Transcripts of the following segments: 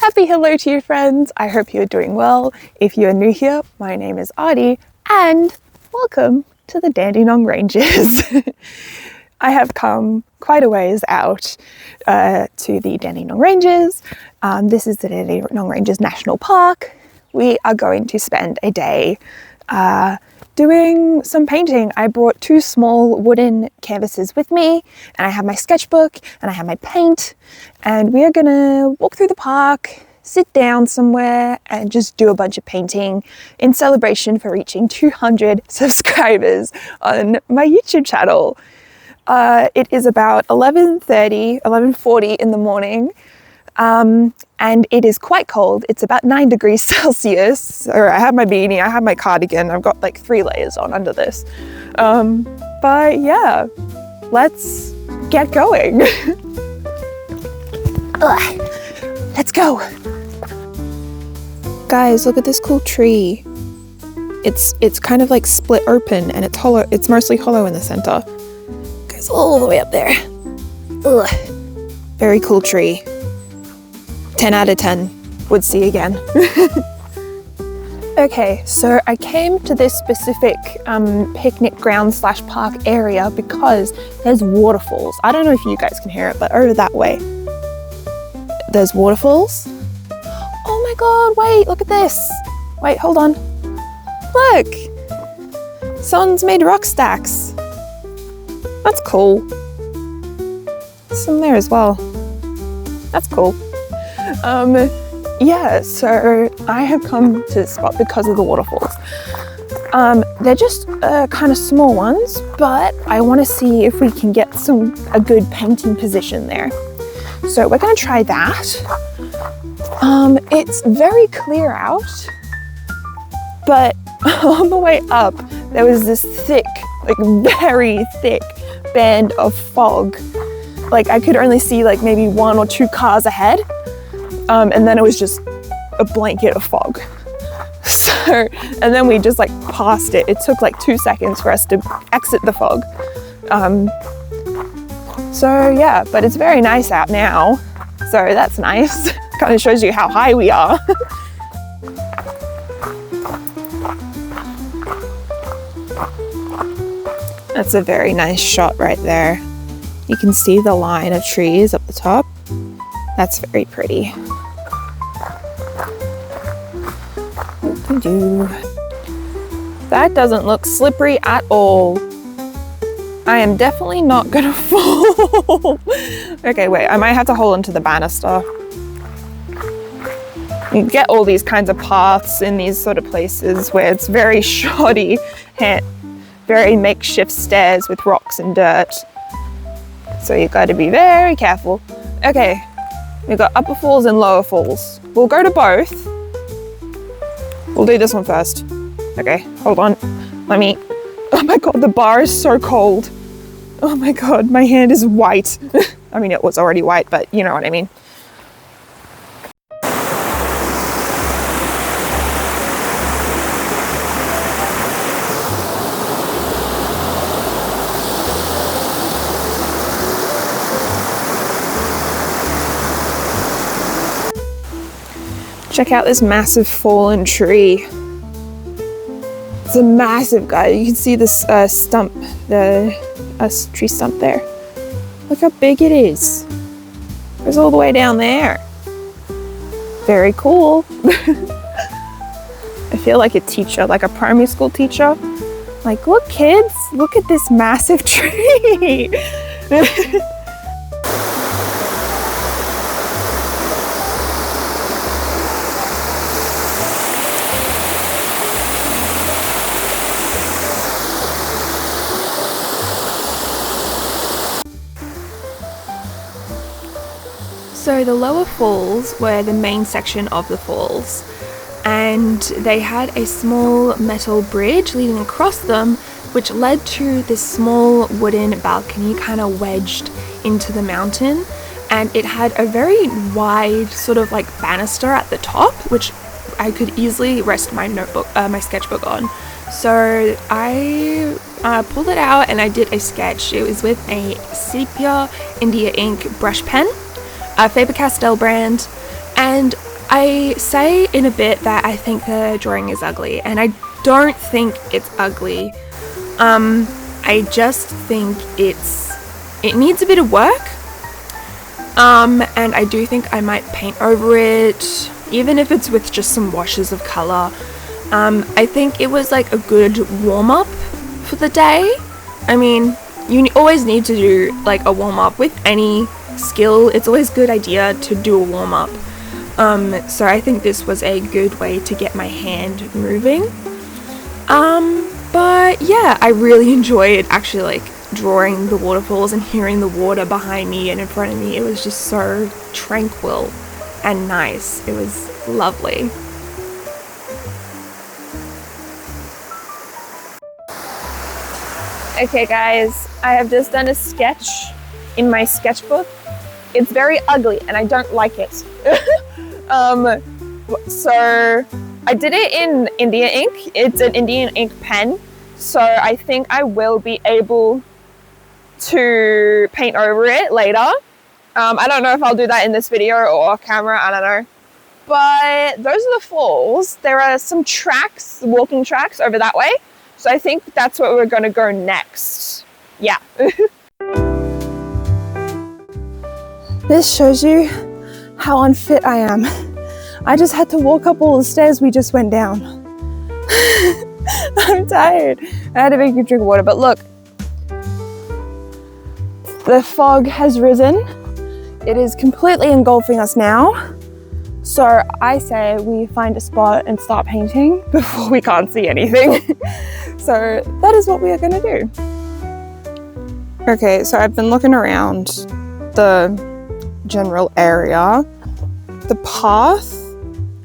Happy hello to you friends. I hope you're doing well. If you're new here, my name is Arty and welcome to the Dandenong Ranges. I have come quite a ways out to the Dandenong Ranges. This is the Dandenong Ranges National Park. We are going to spend a day doing some painting. I brought two small wooden canvases with me, and I have my sketchbook and I have my paint, and we are gonna walk through the park, sit down somewhere and just do a bunch of painting in celebration for reaching 200 subscribers on my YouTube channel. It is about 11:40 in the morning, and it is quite cold. It's about 9 degrees Celsius. So I have my beanie, I have my cardigan, I've got like 3 layers on under this. But yeah, let's get going. Let's go. Guys, look at this cool tree. It's kind of like split open and it's hollow. It's mostly hollow in the center. Goes all the way up there. Ugh. Very cool tree. 10 out of 10 would see again. Okay, so I came to this specific picnic ground / park area because there's waterfalls. I don't know if you guys can hear it, but over that way there's waterfalls. Oh my god, wait, look at this. Wait, hold on. Look! Someone's made rock stacks. That's cool. There's some there as well. That's cool. Yeah, so I have come to this spot because of the waterfalls. They're just kind of small ones, but I want to see if we can get a good painting position there. So we're going to try that. It's very clear out, but on the way up, there was this thick, like very thick band of fog. Like I could only see like maybe 1 or 2 cars ahead. And then it was just a blanket of fog. So, and then we just like passed it. It took like 2 seconds for us to exit the fog. So yeah, but it's very nice out now. So that's nice. Kind of shows you how high we are. That's a very nice shot right there. You can see the line of trees up the top. That's very pretty. That doesn't look slippery at all. I am definitely not gonna fall. Okay, wait, I might have to hold onto the banister. You get all these kinds of paths in these sort of places where it's very shoddy, very makeshift stairs with rocks and dirt. So you gotta be very careful. Okay, we've got upper falls and lower falls. We'll go to both. We'll do this one first. Okay, hold on. Oh my god, the bar is so cold. Oh my god, my hand is white. I mean, it was already white, but you know what I mean. Check out this massive fallen tree. It's a massive guy. You can see this stump, the tree stump there. Look how big it is. It goes all the way down there. Very cool. I feel like a teacher, like a primary school teacher. Like, look kids, look at this massive tree. So the lower falls were the main section of the falls, and they had a small metal bridge leading across them, which led to this small wooden balcony kind of wedged into the mountain, and it had a very wide sort of like banister at the top, which I could easily rest my sketchbook on. So I pulled it out and I did a sketch. It was with a sepia India ink brush pen, a Faber-Castell brand, and I say in a bit that I think the drawing is ugly, and I don't think it's ugly. I just think it needs a bit of work. And I do think I might paint over it, even if it's with just some washes of color. I think it was like a good warm-up for the day. I mean, you always need to do like a warm-up with any skill. It's always a good idea to do a warm-up. So I think this was a good way to get my hand moving. But yeah, I really enjoyed actually like drawing the waterfalls and hearing the water behind me and in front of me. It was just so tranquil and nice. It was lovely. Okay guys, I have just done a sketch in my sketchbook. It's very ugly and I don't like it. So I did it in Indian ink. It's an Indian ink pen. So I think I will be able to paint over it later. I don't know if I'll do that in this video or off camera, I don't know. But those are the falls. There are some tracks, walking tracks over that way. So I think that's where we're gonna go next. Yeah. This shows you how unfit I am. I just had to walk up all the stairs we just went down. I'm tired. I had to make you drink water, but look. The fog has risen. It is completely engulfing us now. So I say we find a spot and start painting before we can't see anything. So that is what we are gonna do. Okay, so I've been looking around the general area. The path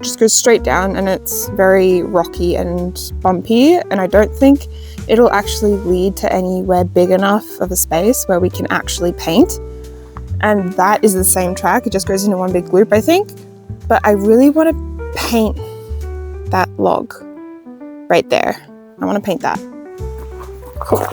just goes straight down and it's very rocky and bumpy, and I don't think it'll actually lead to anywhere big enough of a space where we can actually paint. And that is the same track, it just goes into one big loop, I think. But I really want to paint that log right there. I want to paint that. Cool.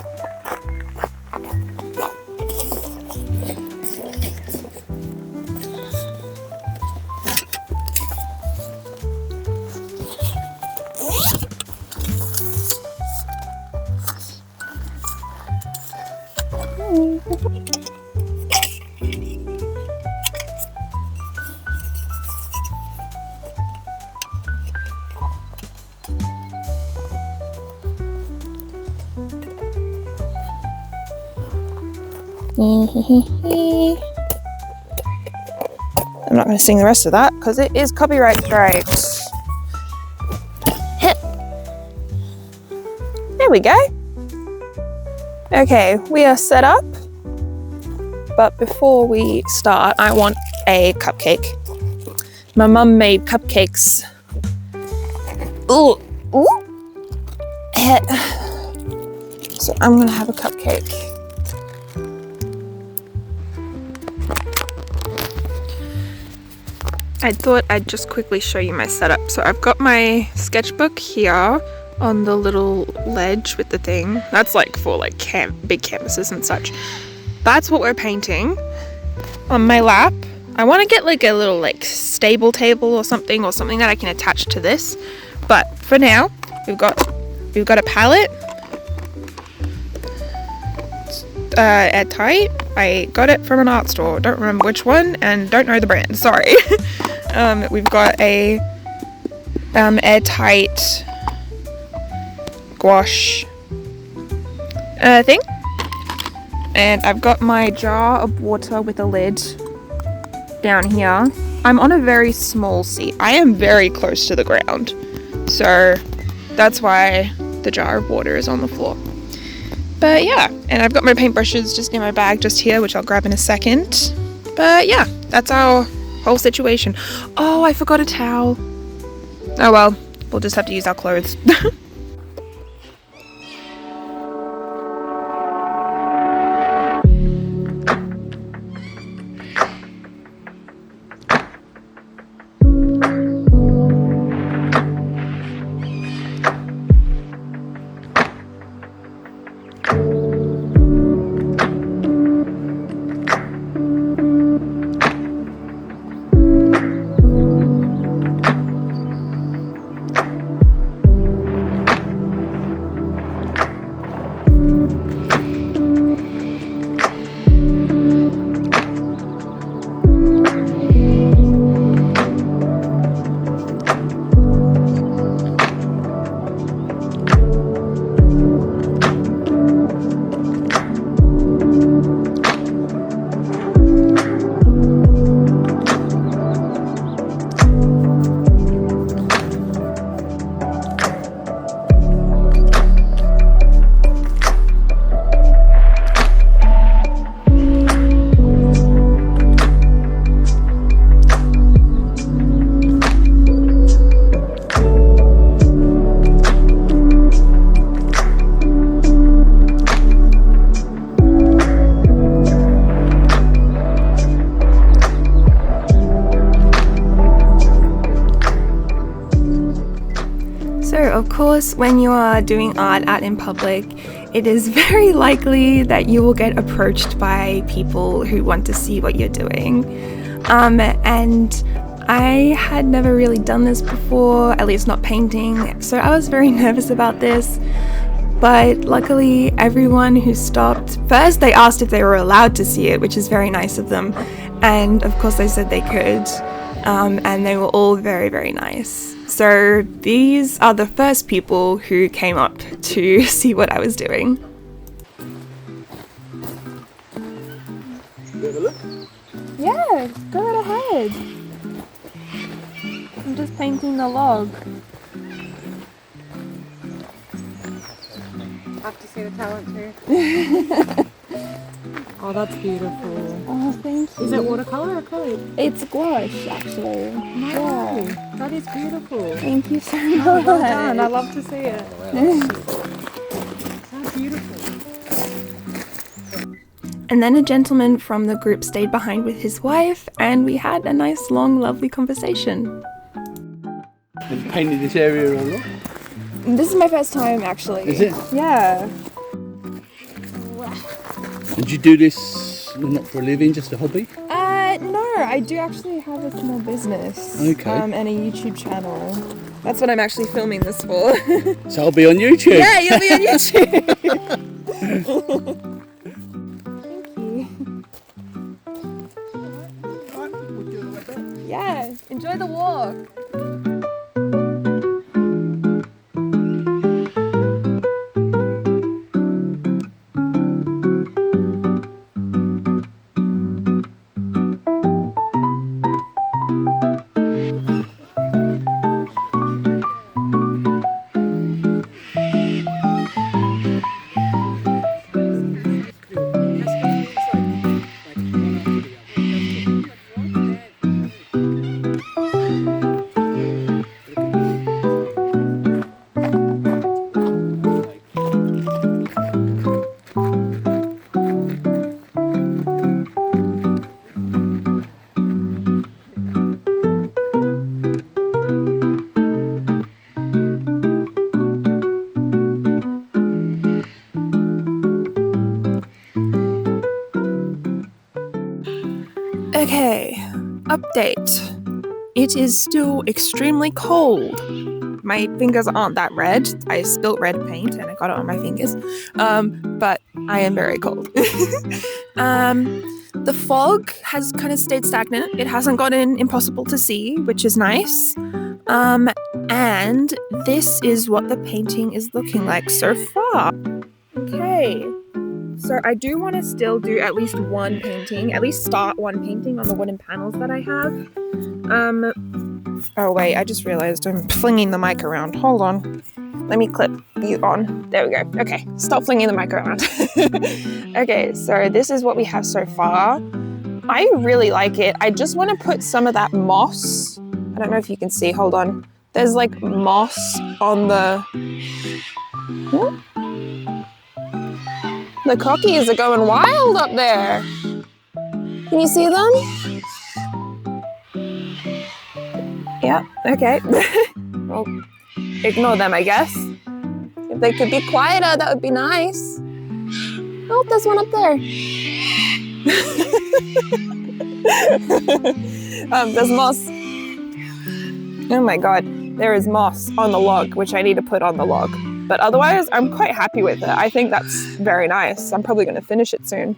I'm not going to sing the rest of that because it is copyright strikes. There we go. Okay, we are set up. But before we start, I want a cupcake. My mum made cupcakes. Ooh. Ooh. So I'm going to have a cupcake. I thought I'd just quickly show you my setup. So I've got my sketchbook here on the little ledge with the thing. That's like for like big canvases and such. That's what we're painting. On my lap, I want to get like a little like stable table or something that I can attach to this. But for now, we've got a palette. Arty. I got it from an art store. Don't remember which one and don't know the brand. Sorry. We've got a airtight gouache thing, and I've got my jar of water with a lid down here. I'm on a very small seat. I am very close to the ground, so that's why the jar of water is on the floor. But yeah, and I've got my paintbrushes just in my bag just here, which I'll grab in a second. But yeah, that's our whole situation. Oh, I forgot a towel. Oh well, we'll just have to use our clothes. of course, when you are doing art out in public, it is very likely that you will get approached by people who want to see what you're doing. And I had never really done this before, at least not painting, so I was very nervous about this. But luckily, everyone who stopped, first they asked if they were allowed to see it, which is very nice of them. And of course they said they could. And they were all very, very nice. So these are the first people who came up to see what I was doing. Have a look. Yeah, go right ahead. I'm just painting the log. Have to see the talent too. Oh, that's beautiful. Oh, thank you. Is it watercolor or acrylic? It's gouache, actually. No, Yeah. that is beautiful. Thank you so much. Well done. I love to see it. So beautiful. And then a gentleman from the group stayed behind with his wife, and we had a nice, long, lovely conversation. Have you painted this area a lot? This is my first time, actually. Is it? Yeah. Did you do this not for a living, just a hobby? No, I do actually have a small business. Okay. And a YouTube channel. That's what I'm actually filming this for. So I'll be on YouTube. Yeah, you'll be on YouTube. Thank you. Yeah, enjoy the walk. Okay, update. It is still extremely cold. My fingers aren't that red. I spilled red paint and I got it on my fingers. But I am very cold. The fog has kind of stayed stagnant. It hasn't gotten impossible to see, which is nice. And this is what the painting is looking like so far. Okay. So I do want to still do at least one painting, at least start one painting on the wooden panels that I have. Oh wait, I just realized I'm flinging the mic around. Hold on. Let me clip you on. There we go. Okay, stop flinging the mic around. Okay, so this is what we have so far. I really like it. I just want to put some of that moss. I don't know if you can see. Hold on. There's like moss on the... What? The cockies are going wild up there. Can you see them? Yeah, okay. Well, ignore them, I guess. If they could be quieter, that would be nice. Oh, there's one up there. There's moss. Oh my god, there is moss on the log, which I need to put on the log. But otherwise, I'm quite happy with it. I think that's very nice. I'm probably going to finish it soon.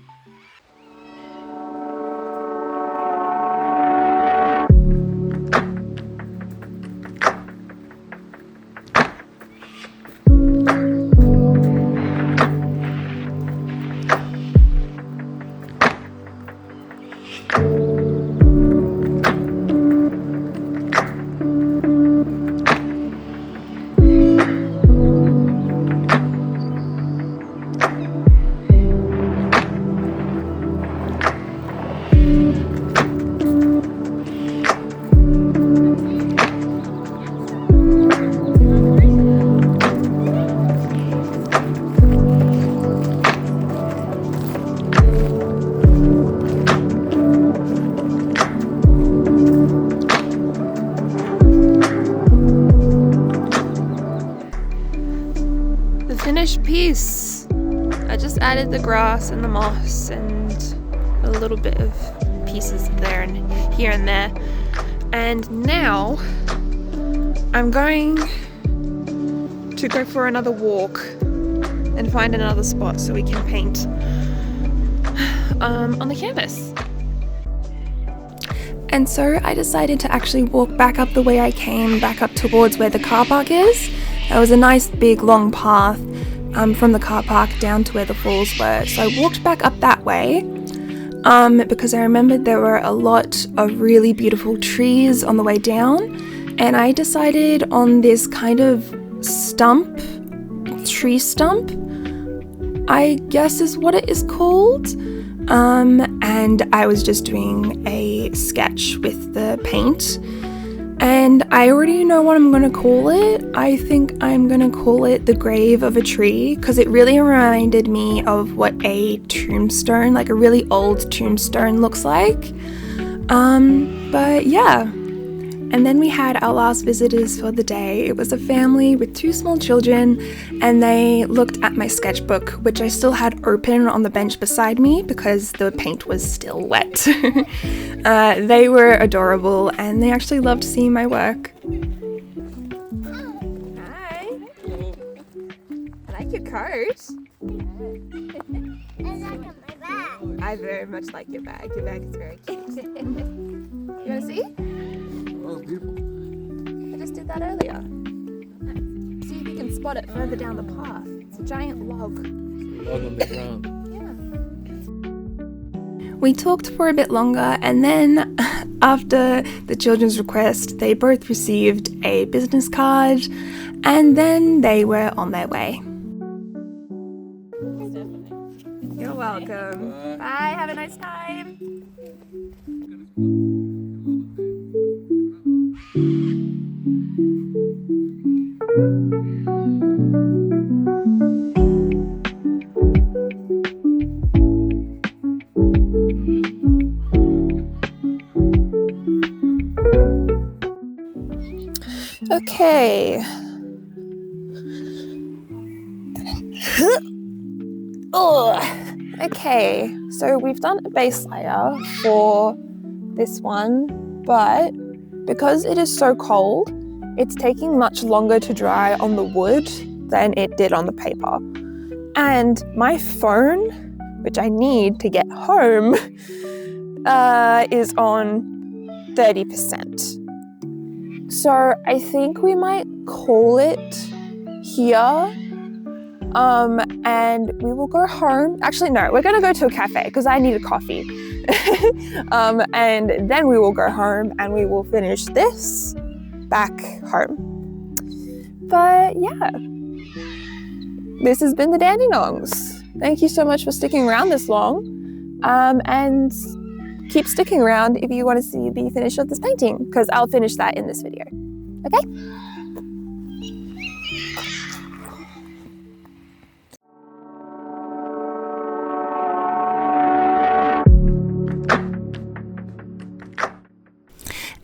finished piece. I just added the grass and the moss and a little bit of pieces there and here and there. And now I'm going to go for another walk and find another spot so we can paint on the canvas. And so I decided to actually walk back up the way I came, back up towards where the car park is. There was a nice big long path from the car park down to where the falls were. So I walked back up that way because I remembered there were a lot of really beautiful trees on the way down. And I decided on this kind of tree stump, I guess is what it is called. And I was just doing a sketch with the paint, and I already know what I'm gonna call it. I think I'm gonna call it the grave of a tree, because it really reminded me of what a tombstone, like a really old tombstone, looks like. But yeah. And then we had our last visitors for the day. It was a family with 2 small children, and they looked at my sketchbook, which I still had open on the bench beside me because the paint was still wet. They were adorable, and they actually loved seeing my work. Hi. I like your coat. I like my bag. I very much like your bag. Your bag is very cute. You want to see? Oh, beautiful. I just did that earlier. See if you can spot it further down the path. It's a giant log. Log on the ground. Yeah. We talked for a bit longer, and then after the children's request, they both received a business card, and then they were on their way. You're welcome. Bye. Have a nice time. Okay. Okay, so we've done a base layer for this one, but because it is so cold, it's taking much longer to dry on the wood than it did on the paper. And my phone, which I need to get home, is on 30%. So I think we might call it here, and we will go home. Actually, no, we're gonna go to a cafe because I need a coffee. And then we will go home and we will finish this back home. But yeah, this has been the Dandenongs. Thank you so much for sticking around this long, and keep sticking around if you want to see the finish of this painting, because I'll finish that in this video. Okay?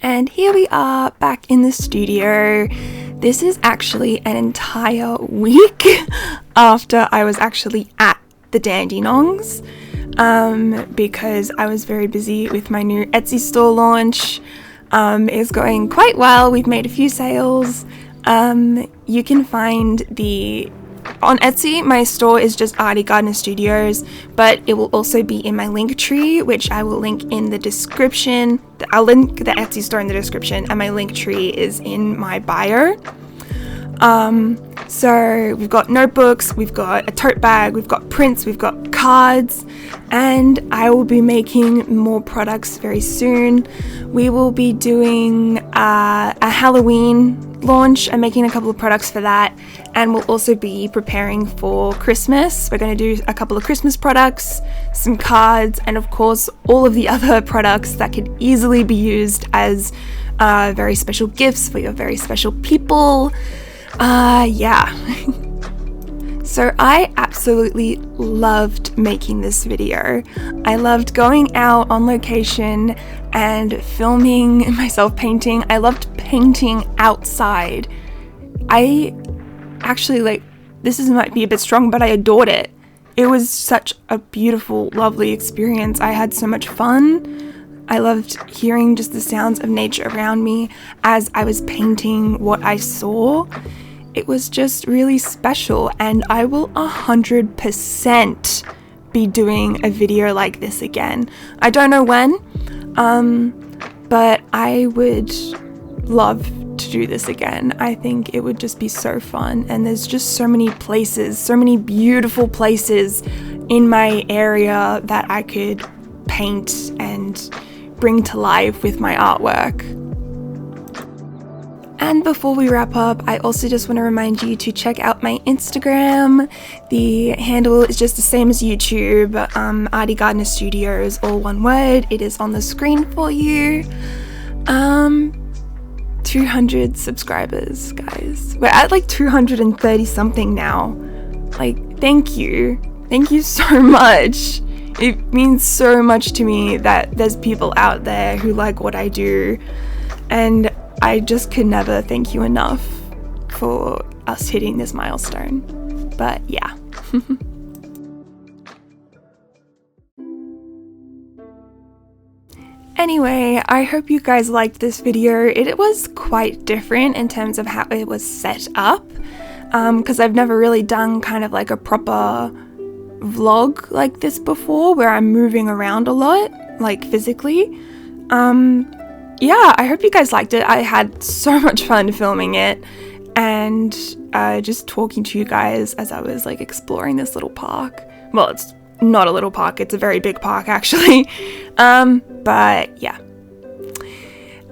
And here we are back in the studio. This is actually an entire week after I was actually at the Dandenongs, because I was very busy with my new Etsy store launch. It's going quite well. We've made a few sales. You can find on Etsy, my store is just Arty Gardner Studios, but it will also be in my link tree, which I will link in the description. I'll link the Etsy store in the description, and my link tree is in my bio. So we've got notebooks, we've got a tote bag, we've got prints, we've got cards, and I will be making more products very soon. We will be doing a Halloween launch. I'm making a couple of products for that, and we'll also be preparing for Christmas. We're going to do a couple of Christmas products, some cards, and of course all of the other products that could easily be used as very special gifts for your very special people. Yeah. So I absolutely loved making this video. I loved going out on location and filming myself painting. I loved painting outside. I actually this might be a bit strong, but I adored it. It was such a beautiful, lovely experience. I had so much fun. I loved hearing just the sounds of nature around me as I was painting what I saw. It was just really special, and I will 100% be doing a video like this again. I don't know when, but I would love to do this again. I think it would just be so fun, and there's just so many places, so many beautiful places in my area that I could paint and bring to life with my artwork. And before we wrap up, I also just want to remind you to check out my Instagram. The handle is just the same as YouTube, Arty Gardner Studios, all one word. It is on the screen for you. 200 subscribers, guys. We're at like 230 something now. Like, thank you. Thank you so much. It means so much to me that there's people out there who like what I do, and I just could never thank you enough for us hitting this milestone. But yeah. Anyway, I hope you guys liked this video. It was quite different in terms of how it was set up, because I've never really done kind of like a proper vlog like this before, where I'm moving around a lot, like physically. Yeah, I hope you guys liked it. I had so much fun filming it, and just talking to you guys as I was like exploring this little park. Well, it's not a little park, it's a very big park actually. But yeah.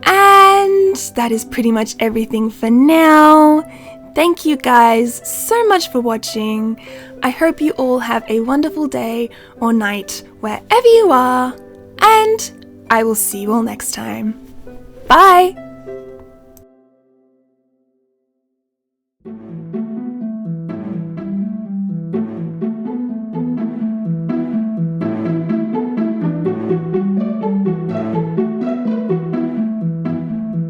And that is pretty much everything for now. Thank you guys so much for watching. I hope you all have a wonderful day or night wherever you are, and I will see you all next time. Bye!